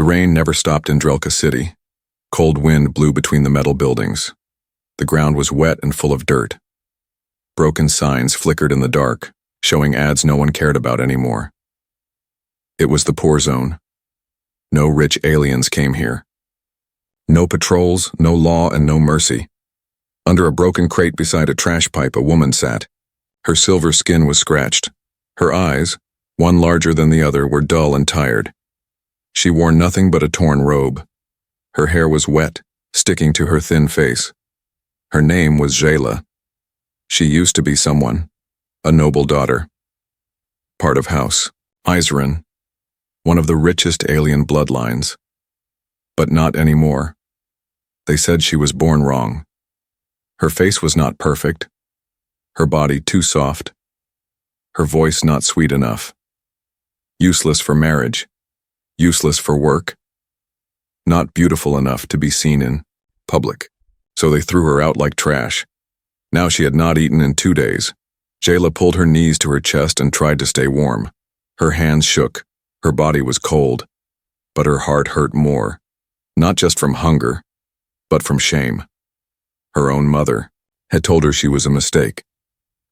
The rain never stopped in Zheyla City. Cold wind blew between the metal buildings. The ground was wet and full of dirt. Broken signs flickered in the dark, showing ads no one cared about anymore. It was the poor zone. No rich aliens came here. No patrols, no law, and no mercy. Under a broken crate beside a trash pipe, a woman sat. Her silver skin was scratched. Her eyes, one larger than the other, were dull and tired. She wore nothing but a torn robe. Her hair was wet, sticking to her thin face. Her name was Zheyla. She used to be someone, a noble daughter. Part of House Izran, one of the richest alien bloodlines. But not anymore. They said she was born wrong. Her face was not perfect. Her body too soft. Her voice not sweet enough. Useless for marriage. Useless for work. Not beautiful enough to be seen in public. So they threw her out like trash. Now she had not eaten in 2 days. Zheyla pulled her knees to her chest and tried to stay warm. Her hands shook. Her body was cold. But her heart hurt more. Not just from hunger, but from shame. Her own mother had told her she was a mistake.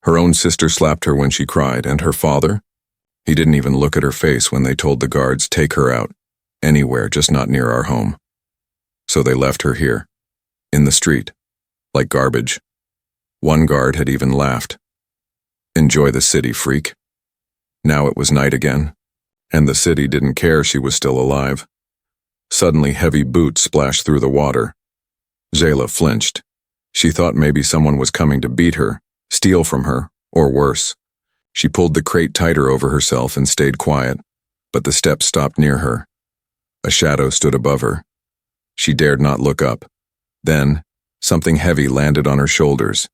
Her own sister slapped her when she cried, and her father? He didn't even look at her face when they told the guards, take her out. Anywhere, just not near our home. So they left her here. In the street. Like garbage. One guard had even laughed. Enjoy the city, freak. Now it was night again. And the city didn't care she was still alive. Suddenly heavy boots splashed through the water. Zheyla flinched. She thought maybe someone was coming to beat her, steal from her, or worse. She pulled the crate tighter over herself and stayed quiet, but the steps stopped near her. A shadow stood above her. She dared not look up. Then, something heavy landed on her shoulders.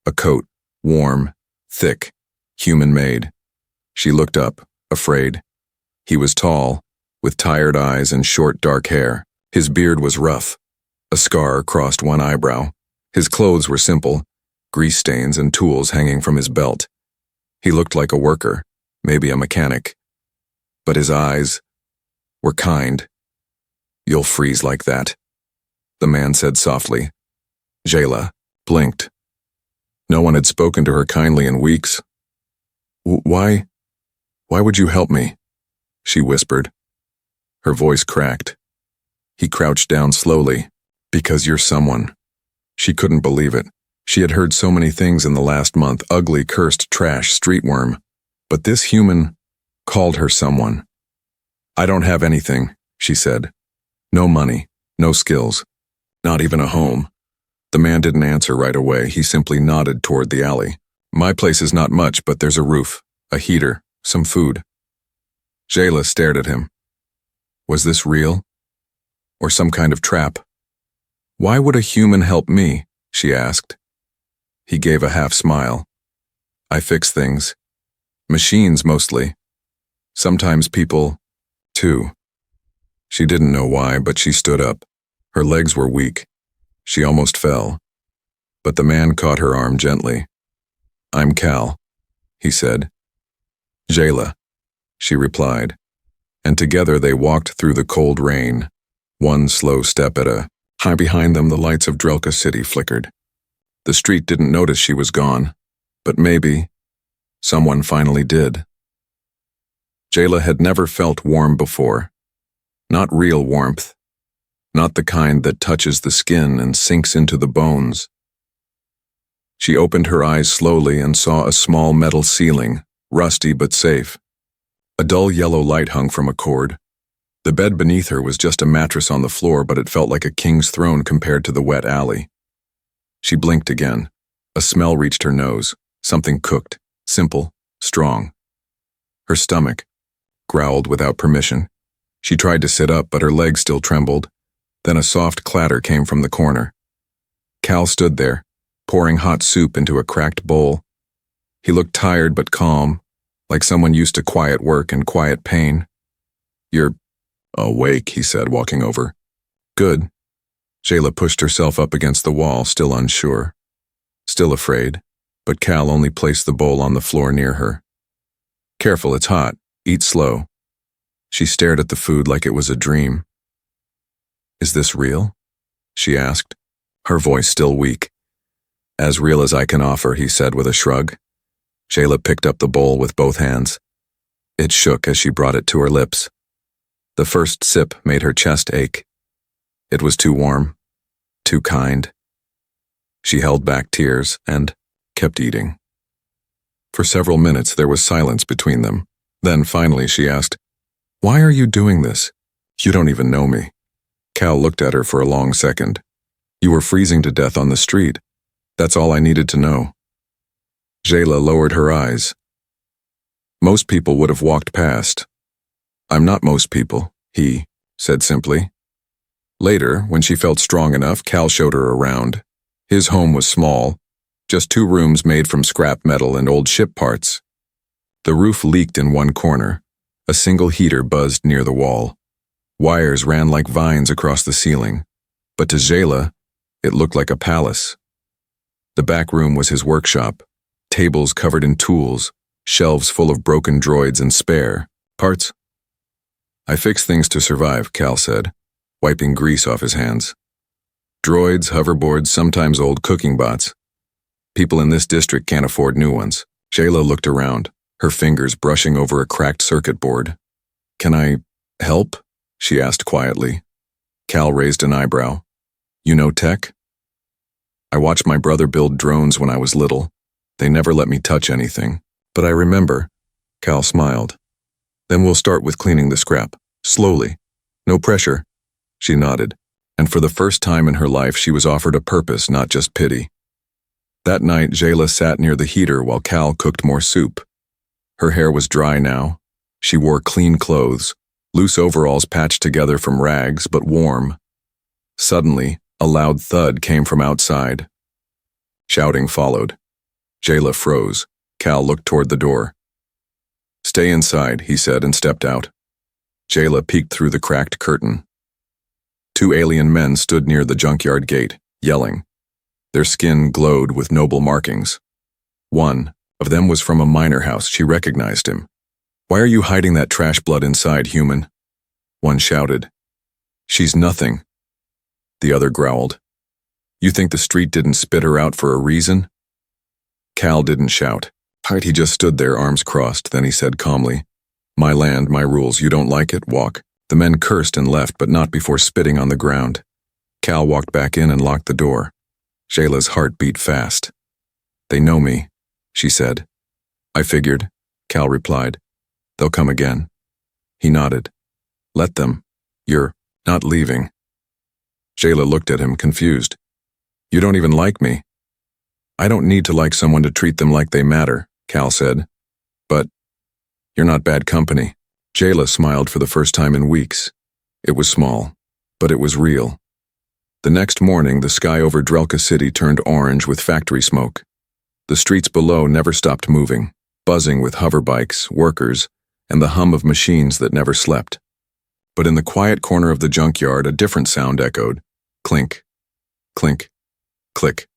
A coat, warm, thick, human-made. She looked up, afraid. He was tall, with tired eyes and short dark hair. His beard was rough. A scar crossed one eyebrow. His clothes were simple, grease stains and tools hanging from his belt. He looked like a worker, maybe a mechanic. But his eyes were kind. You'll freeze like that, the man said softly. Zheyla blinked. No one had spoken to her kindly in weeks. Why would you help me? She whispered. Her voice cracked. He crouched down slowly. Because you're someone. She couldn't believe it. She had heard so many things in the last month, ugly, cursed, trash, streetworm. But this human called her someone. I don't have anything, she said. No money, no skills, not even a home. The man didn't answer right away. He simply nodded toward the alley. My place is not much, but there's a roof, a heater, some food. Zheyla stared at him. Was this real? Or some kind of trap? Why would a human help me? She asked. He gave a half smile. I fix things. Machines mostly. Sometimes people, too. She didn't know why, but she stood up. Her legs were weak. She almost fell. But the man caught her arm gently. I'm Cal, he said. Zheyla, she replied. And together they walked through the cold rain, one slow step at a time. Behind them the lights of Zheyla City flickered. The street didn't notice she was gone, but maybe someone finally did. Zheyla had never felt warm before. Not real warmth. Not the kind that touches the skin and sinks into the bones. She opened her eyes slowly and saw a small metal ceiling, rusty but safe. A dull yellow light hung from a cord. The bed beneath her was just a mattress on the floor, but it felt like a king's throne compared to the wet alley. She blinked again. A smell reached her nose, something cooked, simple, strong. Her stomach growled without permission. She tried to sit up, but her legs still trembled. Then a soft clatter came from the corner. Cal stood there, pouring hot soup into a cracked bowl. He looked tired but calm, like someone used to quiet work and quiet pain. You're awake, he said, walking over. Good. Zheyla pushed herself up against the wall, still unsure. Still afraid, but Cal only placed the bowl on the floor near her. Careful, it's hot. Eat slow. She stared at the food like it was a dream. Is this real? She asked, her voice still weak. As real as I can offer, he said with a shrug. Zheyla picked up the bowl with both hands. It shook as she brought it to her lips. The first sip made her chest ache. It was too warm, too kind. She held back tears and kept eating. For several minutes there was silence between them. Then finally she asked, "Why are you doing this? You don't even know me." Cal looked at her for a long second. "You were freezing to death on the street. That's all I needed to know." Zheyla lowered her eyes. "Most people would have walked past." "I'm not most people," he said simply. Later, when she felt strong enough, Cal showed her around. His home was small, just 2 rooms made from scrap metal and old ship parts. The roof leaked in one corner. A single heater buzzed near the wall. Wires ran like vines across the ceiling. But to Zheyla, it looked like a palace. The back room was his workshop. Tables covered in tools, shelves full of broken droids and spare parts. "I fix things to survive," Cal said, wiping grease off his hands. "Droids, hoverboards, sometimes old cooking bots. People in this district can't afford new ones." Zheyla looked around, her fingers brushing over a cracked circuit board. "Can I help?" she asked quietly. Cal raised an eyebrow. "You know tech?" "I watched my brother build drones when I was little. They never let me touch anything. But I remember." Cal smiled. "Then we'll start with cleaning the scrap. Slowly. No pressure." She nodded, and for the first time in her life she was offered a purpose, not just pity. That night, Zheyla sat near the heater while Cal cooked more soup. Her hair was dry now. She wore clean clothes, loose overalls patched together from rags, but warm. Suddenly, a loud thud came from outside. Shouting followed. Zheyla froze. Cal looked toward the door. "Stay inside," he said and stepped out. Zheyla peeked through the cracked curtain. 2 alien men stood near the junkyard gate, yelling. Their skin glowed with noble markings. One of them was from a miner house. She recognized him. "Why are you hiding that trash blood inside, human?" One shouted. "She's nothing." The other growled. "You think the street didn't spit her out for a reason?" Cal didn't shout. He just stood there, arms crossed. Then he said calmly, "My land, my rules. You don't like it? Walk." The men cursed and left, but not before spitting on the ground. Cal walked back in and locked the door. Zheyla's heart beat fast. "They know me," she said. "I figured," Cal replied. "They'll come again." He nodded. "Let them. You're not leaving." Zheyla looked at him, confused. "You don't even like me." "I don't need to like someone to treat them like they matter," Cal said. "But you're not bad company." Zheyla smiled for the first time in weeks. It was small, but it was real. The next morning, the sky over Zheyla City turned orange with factory smoke. The streets below never stopped moving, buzzing with hoverbikes, workers, and the hum of machines that never slept. But in the quiet corner of the junkyard, a different sound echoed. Clink, clink, click.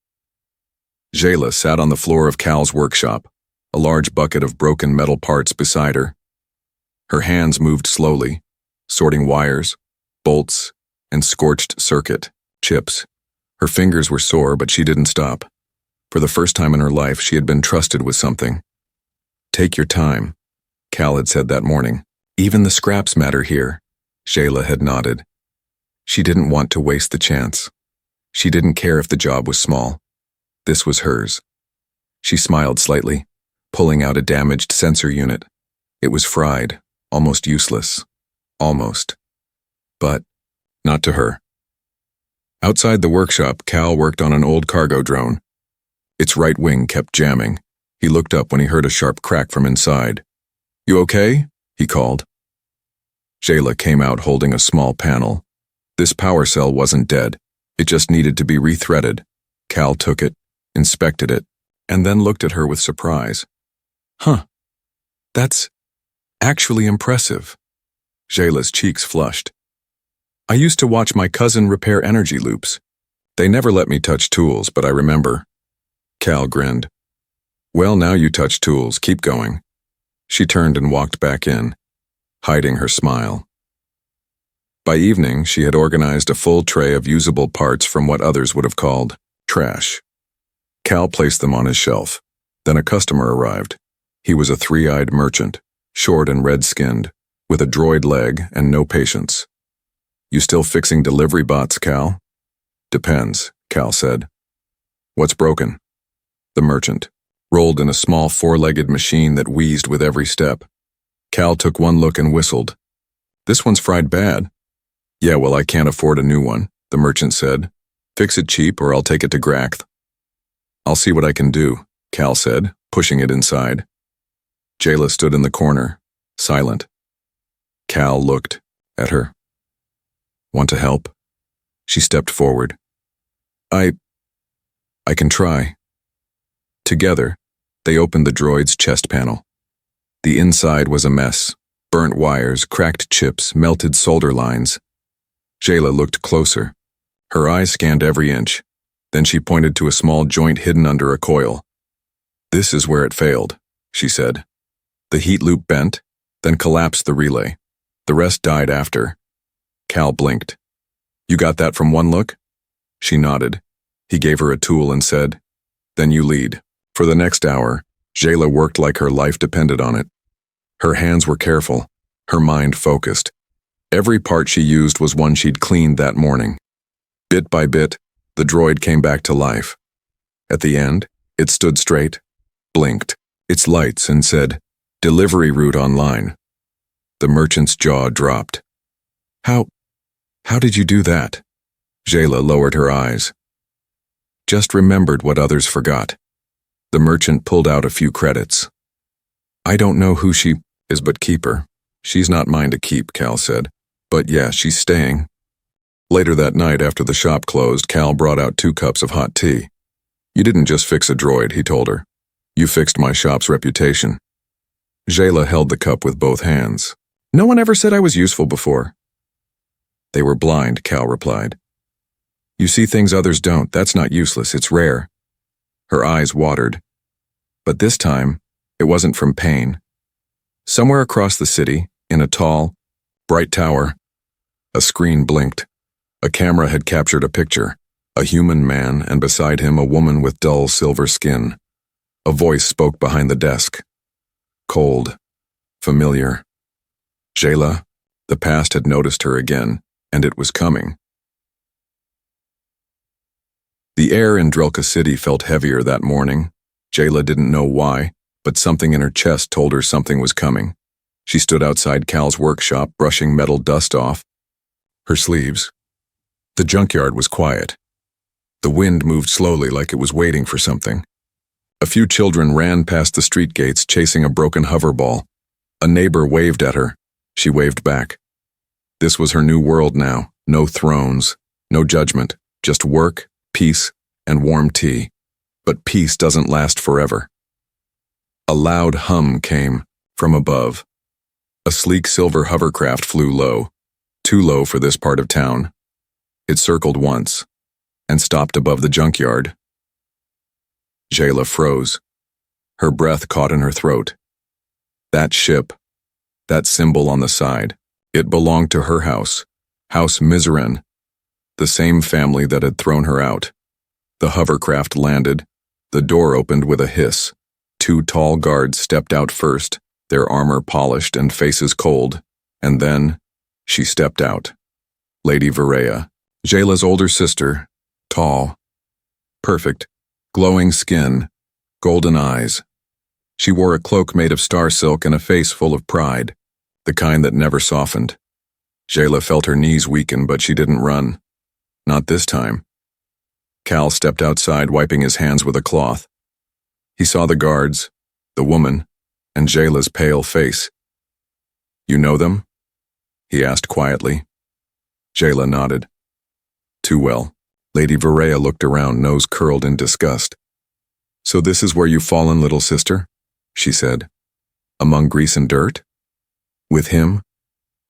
Zheyla sat on the floor of Cal's workshop, a large bucket of broken metal parts beside her. Her hands moved slowly, sorting wires, bolts, and scorched circuit chips. Her fingers were sore, but she didn't stop. For the first time in her life, she had been trusted with something. "Take your time," Cal had said that morning. "Even the scraps matter here," Zheyla had nodded. She didn't want to waste the chance. She didn't care if the job was small. This was hers. She smiled slightly, pulling out a damaged sensor unit. It was fried, almost useless. Almost. But not to her. Outside the workshop, Cal worked on an old cargo drone. Its right wing kept jamming. He looked up when he heard a sharp crack from inside. "You okay?" he called. Zheyla came out holding a small panel. This power cell wasn't dead. It just needed to be rethreaded. Cal took it, inspected it, and then looked at her with surprise. "Huh. That's actually impressive." Zheyla's cheeks flushed. "I used to watch my cousin repair energy loops. They never let me touch tools, but I remember." Cal grinned. "Well, now you touch tools. Keep going." She turned and walked back in, hiding her smile. By evening, she had organized a full tray of usable parts from what others would have called trash. Cal placed them on his shelf. Then a customer arrived. He was a three-eyed merchant, short and red-skinned, with a droid leg and no patience. "You still fixing delivery bots, Cal?" "Depends," Cal said. "What's broken?" The merchant rolled in a small four-legged machine that wheezed with every step. Cal took one look and whistled. "This one's fried bad." "Yeah, well, I can't afford a new one," the merchant said. "Fix it cheap or I'll take it to Gracht." "I'll see what I can do," Cal said, pushing it inside. Zheyla stood in the corner, silent. Cal looked at her. "Want to help?" She stepped forward. I can try." Together, they opened the droid's chest panel. The inside was a mess. Burnt wires, cracked chips, melted solder lines. Zheyla looked closer. Her eyes scanned every inch. Then she pointed to a small joint hidden under a coil. "This is where it failed," she said. "The heat loop bent, then collapsed the relay. The rest died after." Cal blinked. "You got that from one look?" She nodded. He gave her a tool and said, "Then you lead." For the next hour, Zheyla worked like her life depended on it. Her hands were careful, her mind focused. Every part she used was one she'd cleaned that morning. Bit by bit, the droid came back to life. At the end, it stood straight, blinked its lights and said, "Delivery route online." The merchant's jaw dropped. How did you do that?" Zheyla lowered her eyes. "Just remembered what others forgot." The merchant pulled out a few credits. "I don't know who she is, but keep her. She's not mine to keep," Cal said. "But yeah, she's staying." Later that night, after the shop closed, Cal brought out 2 cups of hot tea. "You didn't just fix a droid," he told her. "You fixed my shop's reputation." Zheyla held the cup with both hands. "No one ever said I was useful before." "They were blind," Cal replied. "You see things others don't. That's not useless, it's rare." Her eyes watered. But this time, it wasn't from pain. Somewhere across the city, in a tall, bright tower, a screen blinked. A camera had captured a picture, a human man, and beside him a woman with dull silver skin. A voice spoke behind the desk. Cold, familiar. Zheyla, the past had noticed her again, and it was coming. The air in Zheyla City felt heavier that morning. Zheyla didn't know why, but something in her chest told her something was coming. She stood outside Cal's workshop, brushing metal dust off her sleeves. The junkyard was quiet. The wind moved slowly like it was waiting for something. A few children ran past the street gates chasing a broken hoverball. A neighbor waved at her. She waved back. This was her new world now. No thrones, no judgment, just work, peace, and warm tea. But peace doesn't last forever. A loud hum came from above. A sleek silver hovercraft flew low, too low for this part of town. It circled once, and stopped above the junkyard. Zheyla froze. Her breath caught in her throat. That ship, that symbol on the side, it belonged to her house, House Miseran, the same family that had thrown her out. The hovercraft landed. The door opened with a hiss. 2 tall guards stepped out first, their armor polished and faces cold, and then she stepped out. Lady Viraya, Zheyla's older sister, tall, perfect, glowing skin, golden eyes. She wore a cloak made of star silk and a face full of pride, the kind that never softened. Zheyla felt her knees weaken, but she didn't run. Not this time. Cal stepped outside, wiping his hands with a cloth. He saw the guards, the woman, and Zheyla's pale face. "You know them?" he asked quietly. Zheyla nodded. "Too well." Lady Viraya looked around, nose curled in disgust. "So this is where you've fallen, little sister?" she said. "Among grease and dirt?" "With him?"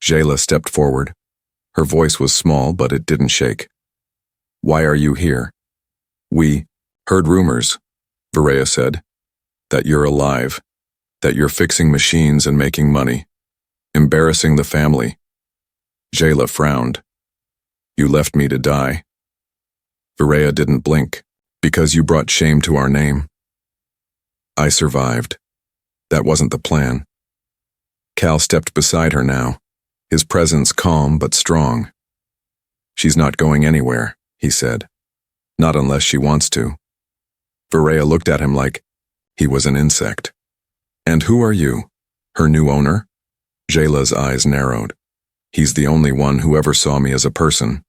Zheyla stepped forward. Her voice was small, but it didn't shake. "Why are you here?" "We heard rumors," Viraya said, "that you're alive, that you're fixing machines and making money, embarrassing the family. Zheyla frowned. You left me to die. Zheyla didn't blink. Because you brought shame to our name. I survived. That wasn't the plan. Cal stepped beside her now, his presence calm but strong. She's not going anywhere, he said. Not unless she wants to. Zheyla looked at him like he was an insect. And who are you? Her new owner? Zheyla's eyes narrowed. He's the only one who ever saw me as a person.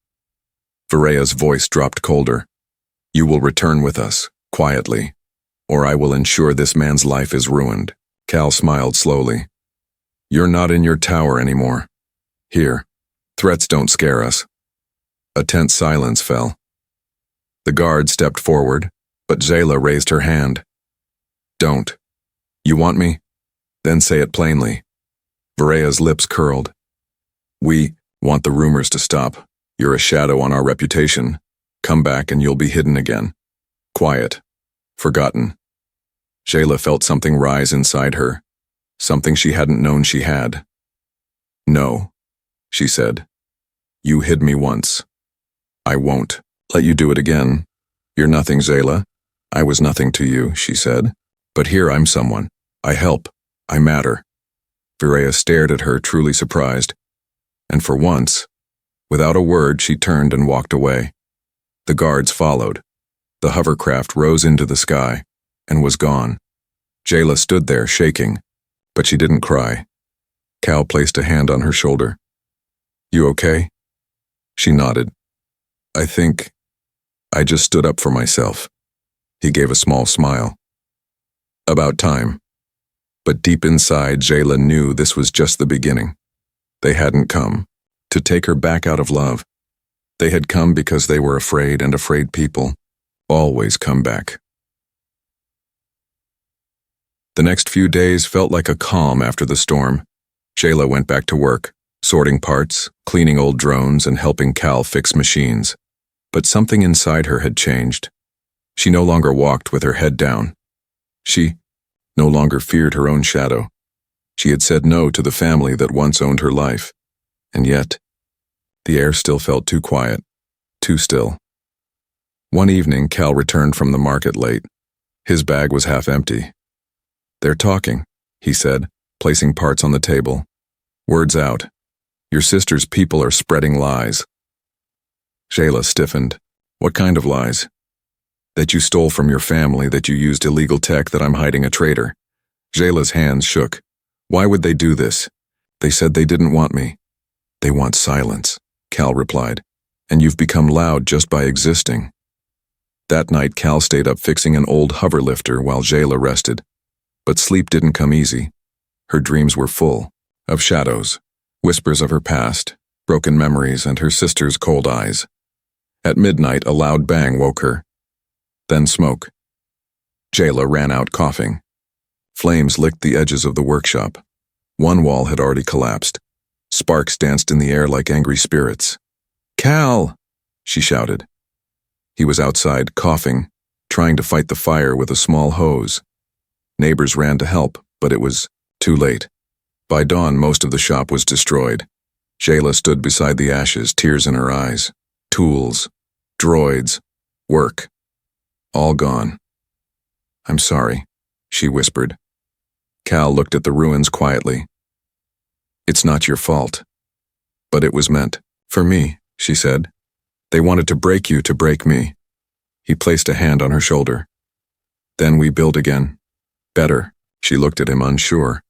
Zheyla's voice dropped colder. You will return with us, quietly, or I will ensure this man's life is ruined. Cal smiled slowly. You're not in your tower anymore. Here, threats don't scare us. A tense silence fell. The guard stepped forward, but Zheyla raised her hand. Don't. You want me? Then say it plainly. Zheyla's lips curled. We want the rumors to stop. You're a shadow on our reputation. Come back and you'll be hidden again. Quiet. Forgotten. Zheyla felt something rise inside her, something she hadn't known she had. No, she said. You hid me once. I won't let you do it again. You're nothing, Zheyla. I was nothing to you, she said. But here I'm someone. I help. I matter. Zheyla stared at her, truly surprised. And for once, without a word, she turned and walked away. The guards followed. The hovercraft rose into the sky and was gone. Zheyla stood there, shaking, but she didn't cry. Cal placed a hand on her shoulder. You okay? She nodded. I think I just stood up for myself. He gave a small smile. About time. But deep inside, Zheyla knew this was just the beginning. They hadn't come to take her back out of love. They had come because they were afraid, and afraid people always come back. The next few days felt like a calm after the storm. Zheyla went back to work, sorting parts, cleaning old drones, and helping Cal fix machines. But something inside her had changed. She no longer walked with her head down. She no longer feared her own shadow. She had said no to the family that once owned her life. And yet, the air still felt too quiet, too still. One evening, Cal returned from the market late. His bag was half empty. They're talking, he said, placing parts on the table. Words out. Your sister's people are spreading lies. Zheyla stiffened. What kind of lies? That you stole from your family, that you used illegal tech, that I'm hiding a traitor. Zheyla's hands shook. Why would they do this? They said they didn't want me. They want silence, Cal replied. And you've become loud just by existing. That night, Cal stayed up fixing an old hover lifter while Zheyla rested. But sleep didn't come easy. Her dreams were full of shadows, whispers of her past, broken memories, and her sister's cold eyes. At midnight, a loud bang woke her. Then smoke. Zheyla ran out coughing. Flames licked the edges of the workshop. One wall had already collapsed. Sparks danced in the air like angry spirits. Cal! She shouted. He was outside, coughing, trying to fight the fire with a small hose. Neighbors ran to help, but it was too late. By dawn, most of the shop was destroyed. Zheyla stood beside the ashes, tears in her eyes. Tools, droids, work. All gone. I'm sorry, she whispered. Cal looked at the ruins quietly. It's not your fault. But it was meant for me, she said. They wanted to break you to break me. He placed a hand on her shoulder. Then we build again. Better. She looked at him, unsure.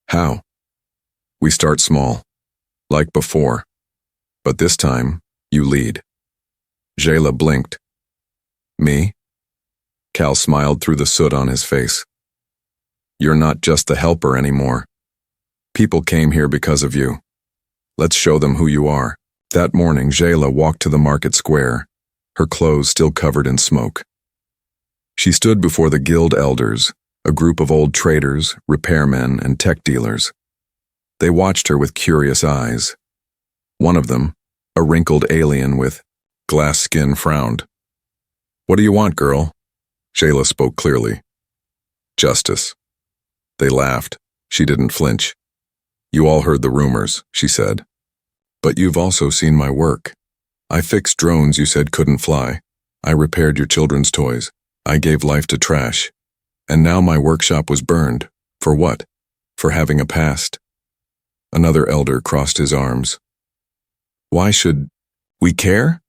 How? We start small, like before. But this time, you lead. Zheyla blinked. Me? Cal smiled through the soot on his face. You're not just the helper anymore. People came here because of you. Let's show them who you are. That morning, Zheyla walked to the market square, her clothes still covered in smoke. She stood before the guild elders, a group of old traders, repairmen, and tech dealers. They watched her with curious eyes. One of them, a wrinkled alien with glass skin, frowned. What do you want, girl? Zheyla spoke clearly. Justice. They laughed. She didn't flinch. You all heard the rumors, she said. But you've also seen my work. I fixed drones you said couldn't fly. I repaired your children's toys. I gave life to trash. And now my workshop was burned. For what? For having a past. Another elder crossed his arms. Why should we care?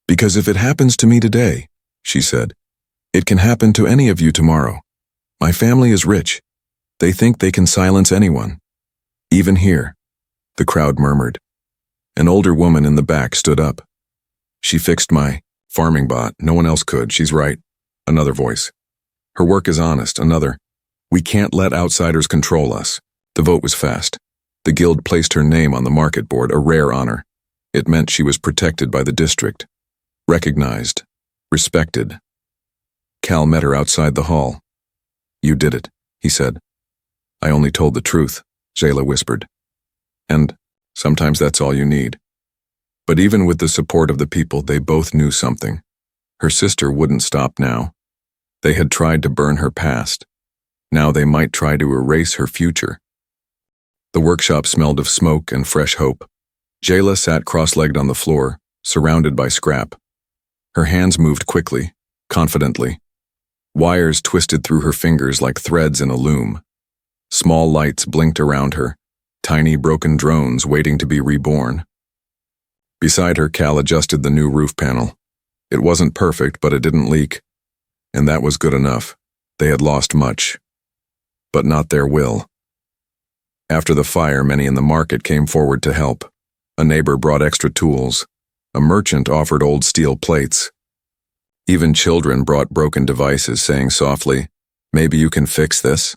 Because if it happens to me today, she said, it can happen to any of you tomorrow. My family is rich. They think they can silence anyone. Even here, the crowd murmured. An older woman in the back stood up. She fixed my farming bot. No one else could. She's right. Another voice. Her work is honest. Another. We can't let outsiders control us. The vote was fast. The guild placed her name on the market board, a rare honor. It meant she was protected by the district. Recognized. Respected. Cal met her outside the hall. You did it, he said. I only told the truth, Zheyla whispered. And sometimes that's all you need. But even with the support of the people, they both knew something. Her sister wouldn't stop now. They had tried to burn her past. Now they might try to erase her future. The workshop smelled of smoke and fresh hope. Zheyla sat cross-legged on the floor, surrounded by scrap. Her hands moved quickly, confidently. Wires twisted through her fingers like threads in a loom. Small lights blinked around her, tiny broken drones waiting to be reborn. Beside her, Cal adjusted the new roof panel. It wasn't perfect, but it didn't leak. And that was good enough. They had lost much. But not their will. After the fire, many in the market came forward to help. A neighbor brought extra tools. A merchant offered old steel plates. Even children brought broken devices, saying softly, "Maybe you can fix this?"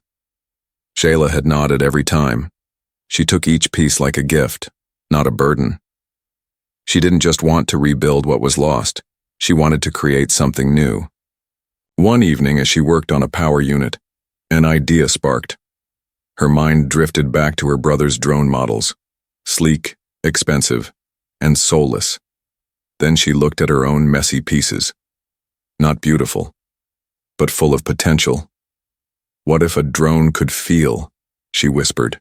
Zheyla had nodded every time. She took each piece like a gift, not a burden. She didn't just want to rebuild what was lost. She wanted to create something new. One evening, as she worked on a power unit, an idea sparked. Her mind drifted back to her brother's drone models, sleek, expensive, and soulless. Then she looked at her own messy pieces. Not beautiful, but full of potential. What if a drone could feel? She whispered.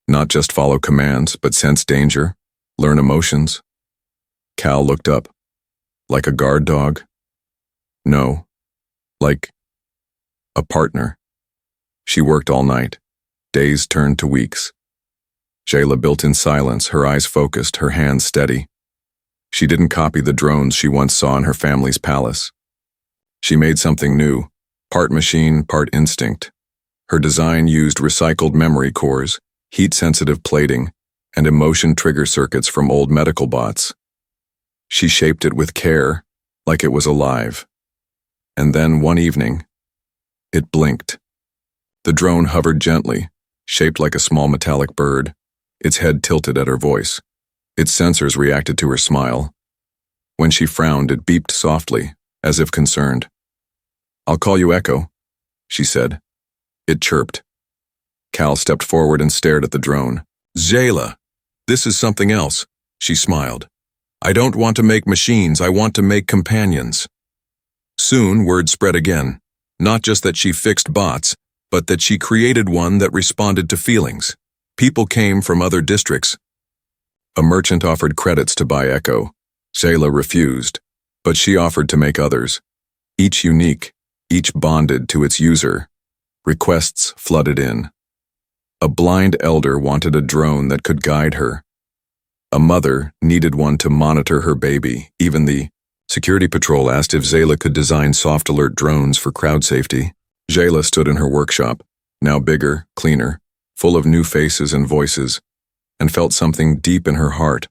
Not just follow commands, but sense danger, learn emotions. Cal looked up. Like a guard dog? No, like a partner. She worked all night. Days turned to weeks. Zheyla built in silence, her eyes focused, her hands steady. She didn't copy the drones she once saw in her family's palace. She made something new, part machine, part instinct. Her design used recycled memory cores, heat-sensitive plating, and emotion trigger circuits from old medical bots. She shaped it with care, like it was alive. And then one evening, it blinked. The drone hovered gently, shaped like a small metallic bird, its head tilted at her voice. Its sensors reacted to her smile. When she frowned, it beeped softly, as if concerned. "I'll call you Echo," she said. It chirped. Cal stepped forward and stared at the drone. "Zheyla, this is something else," she smiled. "I don't want to make machines, I want to make companions." Soon, word spread again. Not just that she fixed bots, but that she created one that responded to feelings. People came from other districts. A merchant offered credits to buy Echo. Zheyla refused, but she offered to make others. Each unique, each bonded to its user. Requests flooded in. A blind elder wanted a drone that could guide her. A mother needed one to monitor her baby. Even the security patrol asked if Zheyla could design soft alert drones for crowd safety. Zheyla stood in her workshop, now bigger, cleaner, full of new faces and voices, and felt something deep in her heart.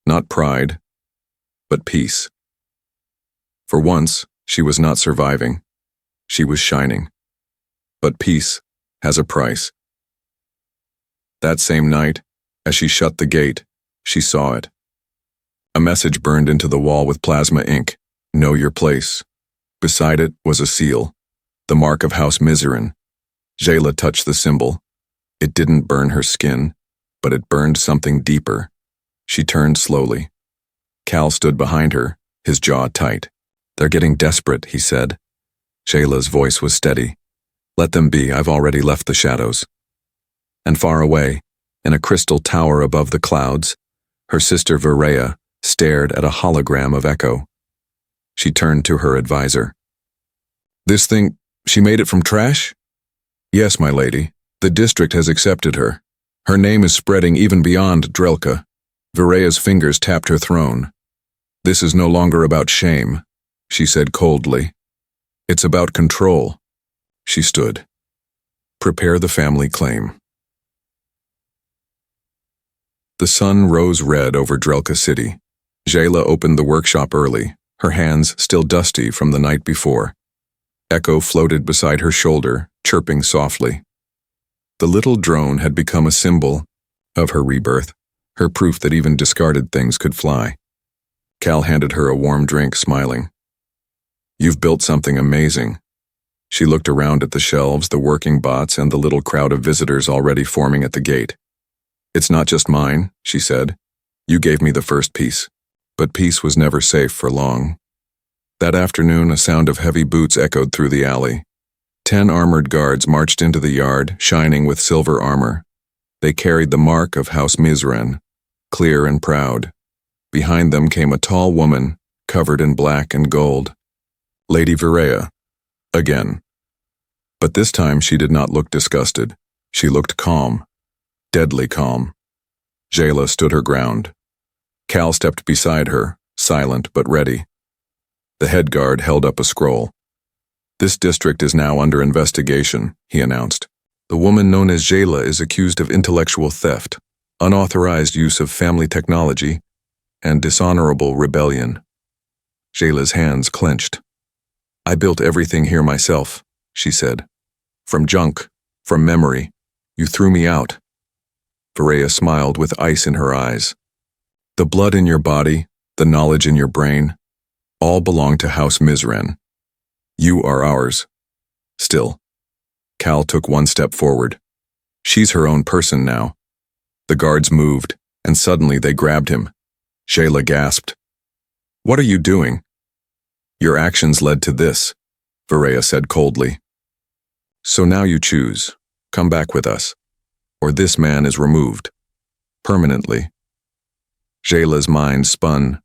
Not pride, but peace. For once, she was not surviving. She was shining. But peace has a price. That same night, as she shut the gate, she saw it. A message burned into the wall with plasma ink. Know your place. Beside it was a seal, the mark of House Miserin. Zheyla touched the symbol. It didn't burn her skin, but it burned something deeper. She turned slowly. Cal stood behind her, his jaw tight. "They're getting desperate," he said. Zheyla's voice was steady. "Let them be, I've already left the shadows." And far away, in a crystal tower above the clouds, Her sister Zheyla stared at a hologram of Echo. She turned to her advisor. This thing, she made it from trash? Yes, my lady. The district has accepted her. Her name is spreading even beyond Zheyla. Zheyla's fingers tapped her throne. This is no longer about shame, she said coldly. It's about control. She stood. Prepare the family claim. The sun rose red over Zheyla City. Zheyla opened the workshop early, her hands still dusty from the night before. Echo floated beside her shoulder, chirping softly. The little drone had become a symbol of her rebirth, her proof that even discarded things could fly. Cal handed her a warm drink, smiling. You've built something amazing. She looked around at the shelves, the working bots, and the little crowd of visitors already forming at the gate. It's not just mine, she said. You gave me the first piece. But peace was never safe for long. That afternoon, a sound of heavy boots echoed through the alley. 10 armored guards marched into the yard, shining with silver armor. They carried the mark of House Mizran, clear and proud. Behind them came a tall woman, covered in black and gold. Lady Zheyla. Again. But this time she did not look disgusted. She looked calm. Deadly calm. Zheyla stood her ground. Cal stepped beside her, silent but ready. The head guard held up a scroll. This district is now under investigation, he announced. The woman known as Zheyla is accused of intellectual theft, unauthorized use of family technology, and dishonorable rebellion. Zheyla's hands clenched. I built everything here myself, she said. From junk, from memory. You threw me out. Zheyla smiled with ice in her eyes. The blood in your body, the knowledge in your brain, all belong to House Mizran. You are ours. Still. Cal took one step forward. She's her own person now. The guards moved, and suddenly they grabbed him. Zheyla gasped. What are you doing? Your actions led to this, Zheyla said coldly. So now you choose. Come back with us. Or this man is removed. Permanently. Zheyla's mind spun.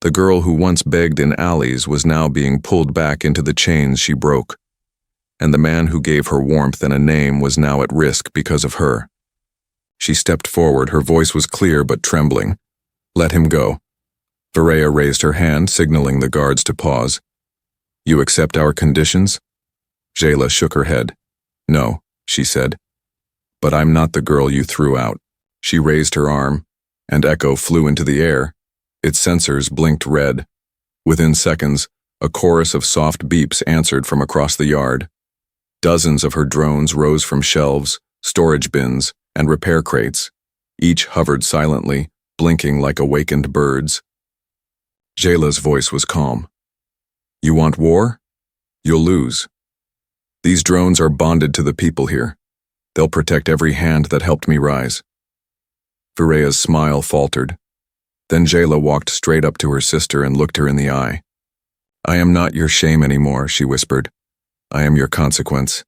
The girl who once begged in alleys was now being pulled back into the chains she broke. And the man who gave her warmth and a name was now at risk because of her. She stepped forward, her voice was clear but trembling. Let him go. Zheyla raised her hand, signaling the guards to pause. You accept our conditions? Zheyla shook her head. No, she said. But I'm not the girl you threw out. She raised her arm, and Echo flew into the air. Its sensors blinked red. Within seconds, a chorus of soft beeps answered from across the yard. Dozens of her drones rose from shelves, storage bins, and repair crates. Each hovered silently, blinking like awakened birds. Zheyla's voice was calm. You want war? You'll lose. These drones are bonded to the people here. They'll protect every hand that helped me rise. Zheyla's smile faltered. Then Zheyla walked straight up to her sister and looked her in the eye. I am not your shame anymore, she whispered. I am your consequence.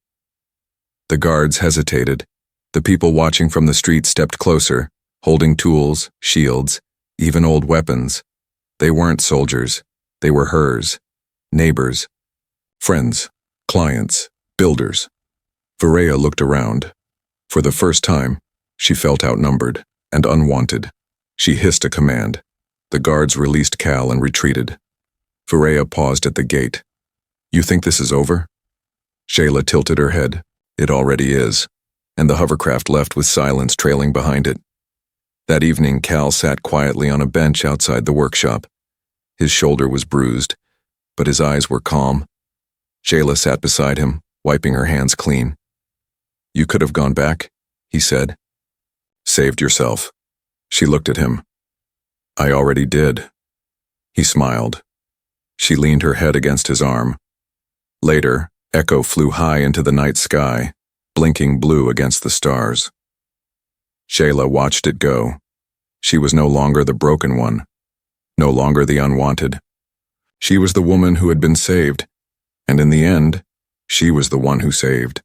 The guards hesitated. The people watching from the street stepped closer, holding tools, shields, even old weapons. They weren't soldiers. They were hers. Neighbors. Friends. Clients. Builders. Zheyla looked around. For the first time, she felt outnumbered and unwanted. She hissed a command. The guards released Cal and retreated. Zheyla paused at the gate. You think this is over? Zheyla tilted her head. It already is. And the hovercraft left with silence trailing behind it. That evening, Cal sat quietly on a bench outside the workshop. His shoulder was bruised, but his eyes were calm. Zheyla sat beside him, wiping her hands clean. You could have gone back, he said. Saved yourself. She looked at him. I already did. He smiled. She leaned her head against his arm. Later, Echo flew high into the night sky, blinking blue against the stars. Zheyla watched it go. She was no longer the broken one, no longer the unwanted. She was the woman who had been saved, and in the end, she was the one who saved.